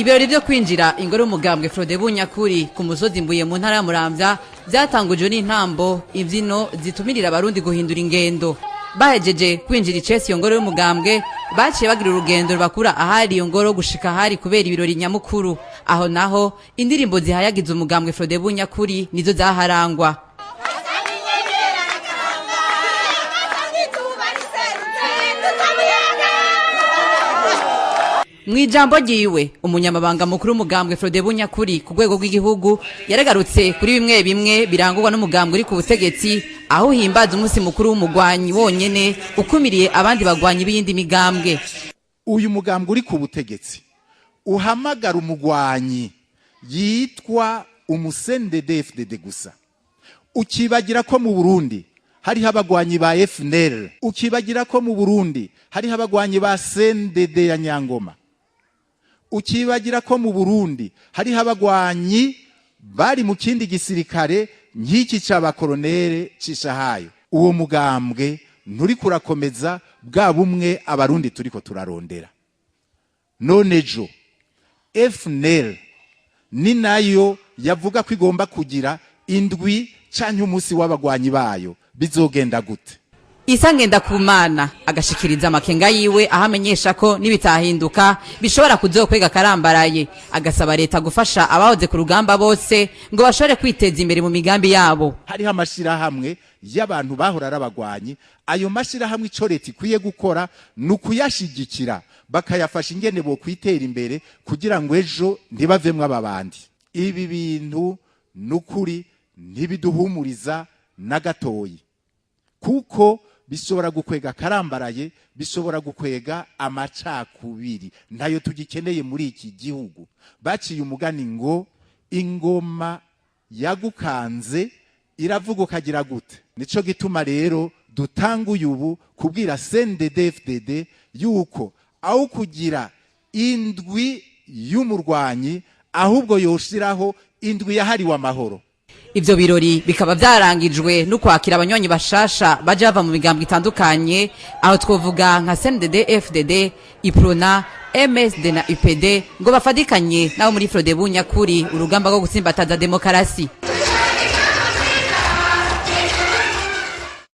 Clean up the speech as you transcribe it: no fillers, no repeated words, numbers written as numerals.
Ibirori byo kwinjira ingoro umugambwe Frodebu Nyakuri ku musozi Mbuye mu ntara ya Muramvya byatangujwe n'intambo imvyino zitumirira abarundi guhindura ingendo. Bahejeje kwinjira icesi iyo ngoro y'umugambwe baciye bagira urugendo rubakura ahari iyo ngoro gushika ahari kubera ibirori nyamukuru. Aho naho indirimbo zihayagiza umugambwe Frodebu Nyakuri nizo zaharangwa. Mwijambo ryiwe umunyamabanga mukuru umugambwe Frodebu Nyakuri ku rwego rw'igihugu yaragarutse kuri bimwe bimwe birangurwa n'umugambwe uri ku butegetsi aho himbaza umunsi mukuru w'umugwanyi wonyene ukumiriye abandi bagwanyi b'iyindi migambwe. Uyu mugambwe uri ku butegetsi uhamagara umugwanyi yitwa umusendedefdede gusa. Ukibagira ko mu Burundi hariho abagwanyi ba FNL, ukibagira ko mu Burundi hariho abagwanyi ba CNDD ya Nyangoma, ukibagira ko mu Burundi hariho abagwanyi bari mu kindi gisirikare nk'iki c'abakoronere cishahayo. Uwo mugambwe nturi kurakomeza bwa bumwe abarundi turiko turarondera. None jo FNL ni nayo yavuga ko igomba kugira indwi canke umunsi w'abagwanyi bayo, bizogenda gute? Isa Ngendakumana agashikiriza amakenga yiwe ahamenyesha ko nibitahinduka bishobora kuzokwega karambaraye, agasaba leta gufasha abahoze ku rugamba bose ngo bashore kwiteza imbere mu migambi yabo. Hariho amashirahamwe y'abantu bahora arabagwanyi, ayo mashirahamwe ico leta ikwiye gukora nukuyashigikira bakayafasha ingene bo kwitera imbere kugira ngo ejo ntibavemwe ababandi. Ibi bintu nukuri ntibiduhumuriza na gatoyi, kuko bishobora gukwega karambaraye, bishobora gukwega amacakubiri ntayo tugikeneye muri iki gihugu. Baciye umugani ngo ingoma yagukanze iravuga kagira gute. Nico gituma rero dutanguye ubu kubwira CNDD-FDD yuko aho kugira indwi y'umurwanyi ahubwo yoshiraho indwi yahariwe amahoro. Ivyo birori bikaba byarangijwe no kwakira abanywanyi bashasha baje bava mu migambwe itandukanye, aho twovuga nka CNDD-FDD, IPRONA, MSD na UPD ngo bafadikanye nabo muri Frodebu Nyakuri urugamba rwo gutsimbataza demokarasi.